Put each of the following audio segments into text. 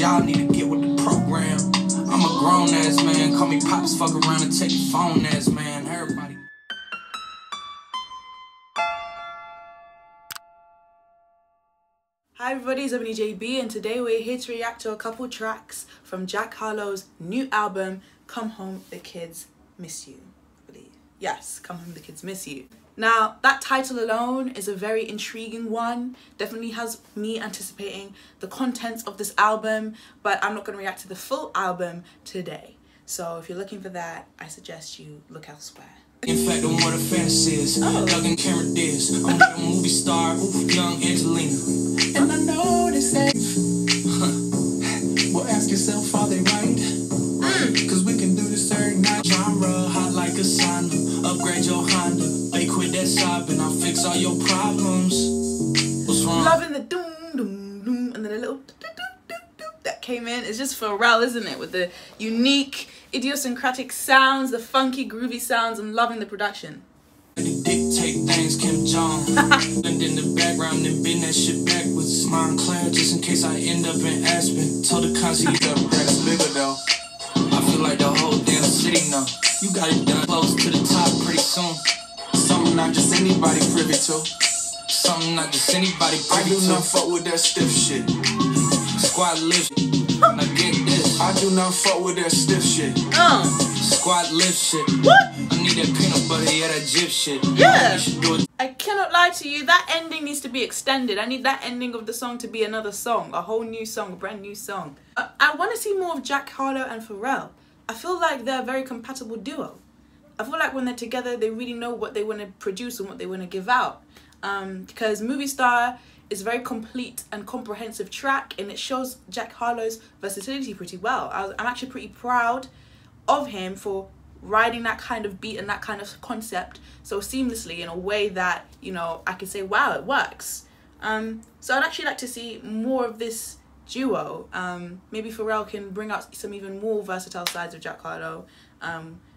y'all need to get with the program. I'm a grown ass man, call me pops, fuck around and take your phone ass man. Everybody. Hi everybody, it's Ebony JB and today we're here to react to a couple tracks from Jack Harlow's new album, Come Home the Kids Miss You, I believe. Yes, Come Home the Kids Miss You. Now, that title alone is a very intriguing one. Definitely has me anticipating the contents of this album, but I'm not going to react to the full album today. So if you're looking for that, I suggest you look elsewhere. In fact, I'm what a fantasy is. Dugging camera dish. I'm a movie star, young Angelina. And I know they say, well, ask yourself, are they right? Cause we can do this every night. Genre, hot like a sauna. Upgrade your Honda. They quit that sobbing. I'll fix all your problems. What's wrong? Loving the doom, doom, doom, and then a little doom, doom, doom, doom that came in. It's just Pharrell, isn't it? With the unique, idiosyncratic sounds, the funky, groovy sounds. I'm loving the production. Dictate things, Kim Jong. And in the background, then bend that shit backwards. Montclair, just in case I end up in Aspen. Told the concert up, that's bigger though. I feel like the whole damn city know. You got it done close to the top pretty soon. Something not just anybody privy to. Something not just anybody privy to. I do not fuck with that stiff shit. Squad lift. Now get this. I do not fuck with that stiff shit. Squad lift shit. What? I need that peanut butter, yeah, that jib shit. Yeah. You should do it. I cannot lie to you, that ending needs to be extended. I need that ending of the song to be another song, a whole new song, a brand new song. I want to see more of Jack Harlow and Pharrell. I feel like they're a very compatible duo. I feel like when they're together, they really know what they want to produce and what they want to give out. Because Movie Star is a very complete and comprehensive track, and it shows Jack Harlow's versatility pretty well. I'm actually pretty proud of him for writing that kind of beat and that kind of concept so seamlessly in a way that, you know, I can say, wow, it works. So I'd actually like to see more of this duo. Maybe Pharrell can bring out some even more versatile sides of Jack Harlow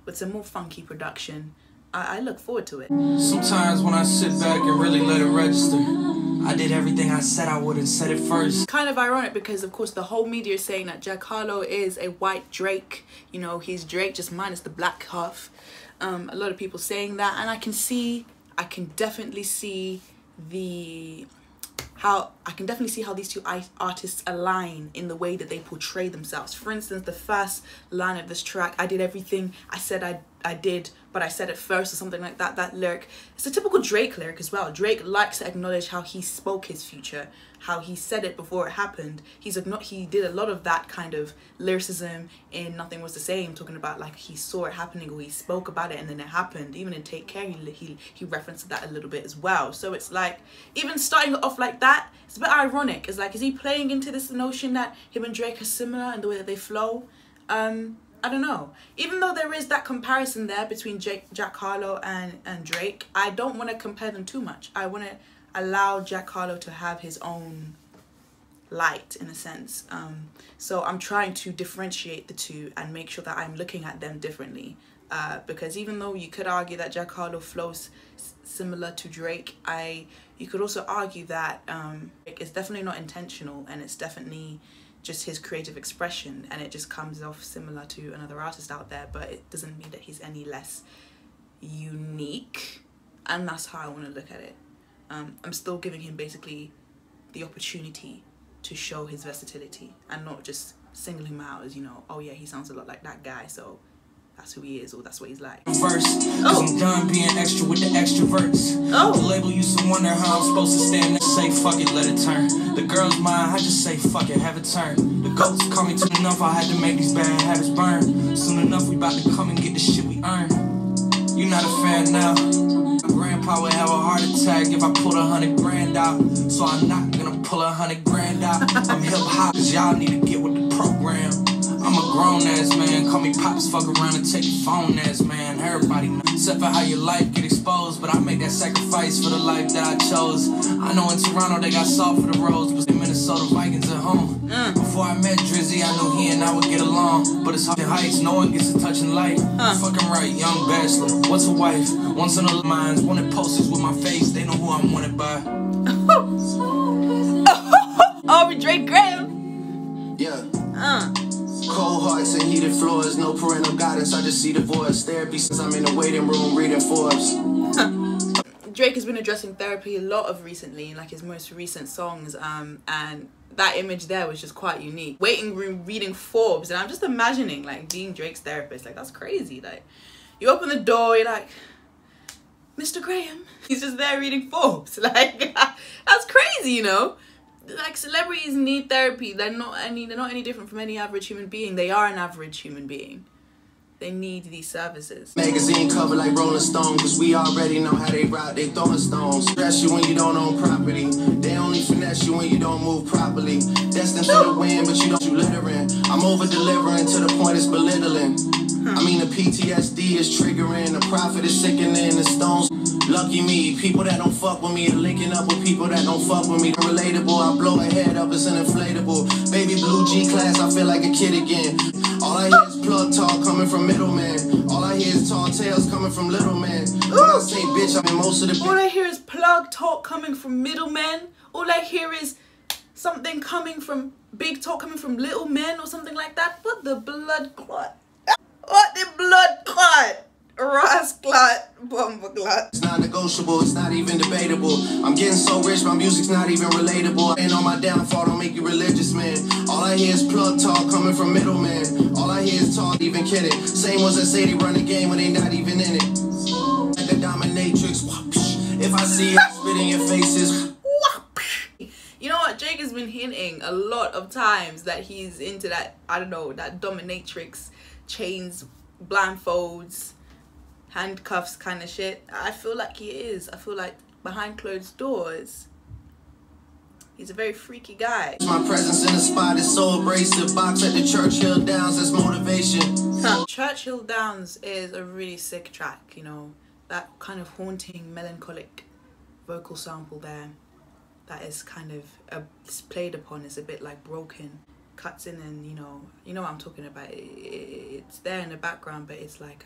with some more funky production. I look forward to it. Sometimes when I sit back and really let it register, I did everything I said I would and said it first. Kind of ironic because, of course, the whole media is saying that Jack Harlow is a white Drake. You know, he's Drake just minus the black half. A lot of people saying that, and I can definitely see how these two artists align in the way that they portray themselves. For instance, the first line of this track, I did everything I said I did, but I said it first, or something like that. That lyric, it's a typical Drake lyric as well. Drake likes to acknowledge how he spoke his future, how he said it before it happened. He did a lot of that kind of lyricism in Nothing Was the Same, talking about like he saw it happening or he spoke about it and then it happened. Even in Take Care, he referenced that a little bit as well. So it's like, even starting it off like that, it's a bit ironic. It's like, is he playing into this notion that him and Drake are similar in the way that they flow? I don't know. Even though there is that comparison there between Jack Harlow and Drake, I don't want to compare them too much. I want to allow Jack Harlow to have his own light, in a sense. So I'm trying to differentiate the two and make sure that I'm looking at them differently. Because even though you could argue that Jack Harlow flows similar to Drake, you could also argue that it's definitely not intentional, and it's definitely just his creative expression, and it just comes off similar to another artist out there, but it doesn't mean that he's any less unique, and that's how I want to look at it. I'm still giving him basically the opportunity to show his versatility and not just single him out as, you know, oh yeah, he sounds a lot like that guy, so that's who he is, or that's what he's like. First, I'm done being extra with the extroverts. The label used to wonder how I'm supposed to stand and say fuck it, let it turn. The girl's mine, I just say fuck it, have it turn. The goats call me too enough, I had to make these bad habits burn. Soon enough, we about to come and get the shit we earn. You're not a fan now. My grandpa would have a heart attack if I pulled 100 grand out. So I'm not gonna pull 100 grand out. I'm hip hop, cause y'all need to get with the program. I'm a grown ass man, call me pops, fuck around and take your phone ass man. Everybody knows, except for how your life get exposed, but I make that sacrifice for the life that I chose. I know in Toronto they got salt for the roads, but the Minnesota Vikings at home. Before I met Drizzy, I knew he and I would get along, but it's hard heights, no one gets a touch in life. Fucking right, young bachelor, what's a wife? Once in the minds, wanted posters with my face, they know who I'm wanted by. Oh, Drake Graham. Yeah. Cold hearts and heated floors, no parental guidance, I just see divorce. Therapy since I'm in the waiting room reading Forbes. Drake has been addressing therapy a lot of recently in like his most recent songs, and that image there was just quite unique. Waiting room reading Forbes, and I'm just imagining like being Drake's therapist. Like, that's crazy. Like, you open the door, you're like, Mr. Graham, he's just there reading Forbes. Like, that's crazy, you know? Like, celebrities need therapy. They're not any different from any average human being. They are an average human being. They need these services. Magazine cover like Rolling Stone, cause we already know how they route, they throwing stones. Stress you when you don't own property. They only finesse you when you don't move properly. Destined to the win, but you littering. I'm over delivering to the point it's belittling. I mean, the PTSD is triggering, the profit is sickening, the stones. Lucky me, people that don't fuck with me are linking up with people that don't fuck with me. Relatable, I blow a head up, it's an inflatable. Baby blue G-class, I feel like a kid again. All I hear is plug talk coming from middlemen. All I hear is tall tales coming from little men. When I say bitch, I mean most of the. All I hear is plug talk coming from middlemen. All I hear is something coming from big talk coming from little men or something like that. What the blood clot? What the blood clot? Ras clot, bomba clot. It's not negotiable, it's not even debatable. I'm getting so rich, my music's not even relatable. Ain't on my downfall, don't make you religious, man. All I hear is plug talk coming from middlemen. All I hear is talk, even kidding. Same ones that say they run the game when they not even in it. Like a dominatrix, if I see it, spit in your faces. You know what, Drake has been hinting a lot of times that he's into that, I don't know, that dominatrix, chains, blindfolds, handcuffs kind of shit. I feel like he is. I feel like behind closed doors, he's a very freaky guy. My presence in the spot is so abrasive. Box at the Churchill Downs, that's motivation. Churchill Downs is a really sick track, you know, that kind of haunting, melancholic vocal sample there that is kind of it's played upon is a bit like broken, cuts in, and you know what I'm talking about. It's there in the background, but it's like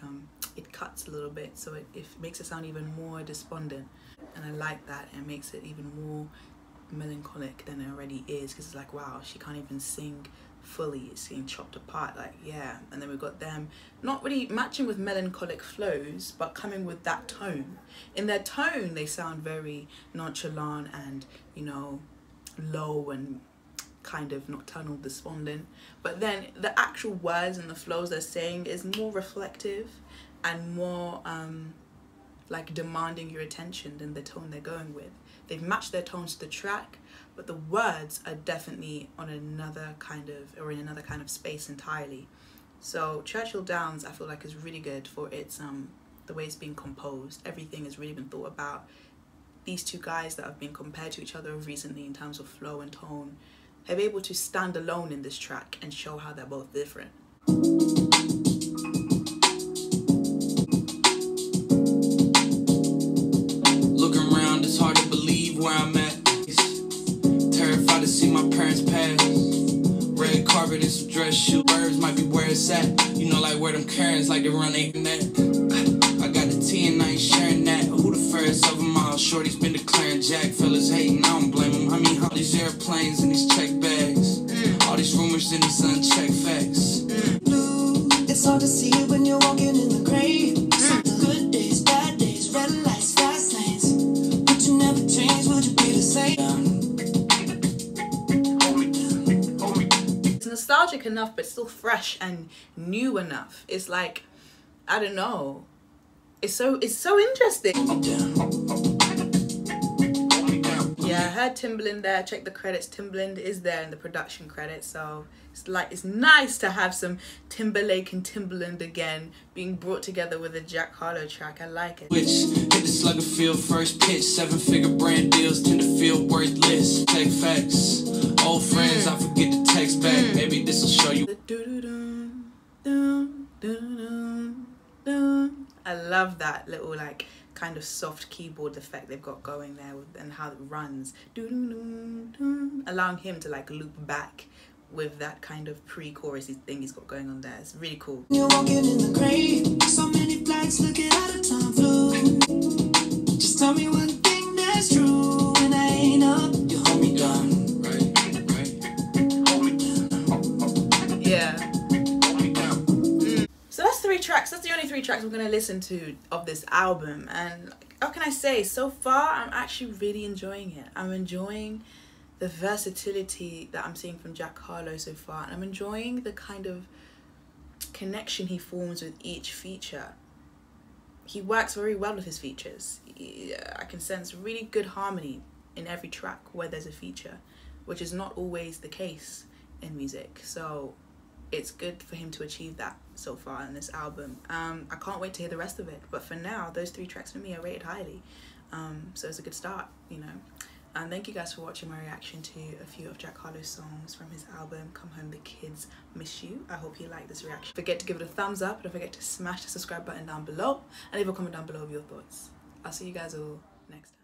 it cuts a little bit, so it makes it sound even more despondent, and I like that. It makes it even more melancholic than it already is, because it's like, wow, she can't even sing fully, it's being chopped apart, like, yeah. And then we've got them not really matching with melancholic flows, but coming with that tone. In their tone, they sound very nonchalant and, you know, low and kind of nocturnal, despondent. But then the actual words and the flows they're saying is more reflective and more like demanding your attention than the tone they're going with. They've matched their tones to the track, but the words are definitely on another kind of, or in another kind of space entirely. So Churchill Downs, I feel like, is really good for its the way it's being composed. Everything has really been thought about. These two guys that have been compared to each other recently in terms of flow and tone have been able to stand alone in this track and show how they're both different. Looking around, it's hard to believe where I'm at. Terrified to see my parents pass. Red carpet and some dress shoes. Birds might be where it's at. You know, like where them Karens like to run a net. I got the T and I ain't sharing that. Who the first of them all? Shorty's been declaring Jack. Fellas hating, I don't blame them. I mean, all these airplanes and these check bags. All these rumors and these unchecked facts. It's hard to see it when you're walking in the grave. Good days, bad days, red lights, fast lanes. Would you never change? Would you be the same? It's nostalgic enough, but still fresh and new enough. It's like, I don't know. It's so interesting. Yeah, I heard Timbaland there. Check the credits. Timbaland is there in the production credits, so it's nice to have some Timberlake and Timbaland again being brought together with a Jack Harlow track. I like it. Which hit the slugger field first pitch. 7-figure brand deals tend to feel worthless. Take facts. Old friends, I forget to text back. Maybe this will show you. I love that little like kind of soft keyboard effect they've got going there and how it runs, allowing him to like loop back with that kind of pre-chorus thing he's got going on there. It's really cool. You're walking in the grave. So many flags looking out of time flew. Just tell me one thing that's true. When I ain't up, you hold me down. Right. Hold me down. Yeah. So that's 3 tracks. That's the only 3 tracks we're gonna listen to of this album. And how can I say? So far, I'm actually really enjoying it. I'm enjoying the versatility that I'm seeing from Jack Harlow so far. And I'm enjoying the kind of connection he forms with each feature. He works very well with his features. I can sense really good harmony in every track where there's a feature, which is not always the case in music. So it's good for him to achieve that so far in this album. I can't wait to hear the rest of it, but for now, those 3 tracks for me are rated highly. So it's a good start, you know. And thank you guys for watching my reaction to a few of Jack Harlow's songs from his album Come Home the Kids Miss You. I hope you like this reaction. Don't forget to give it a thumbs up. Don't forget to smash the subscribe button down below and leave a comment down below of your thoughts. I'll see you guys all next time.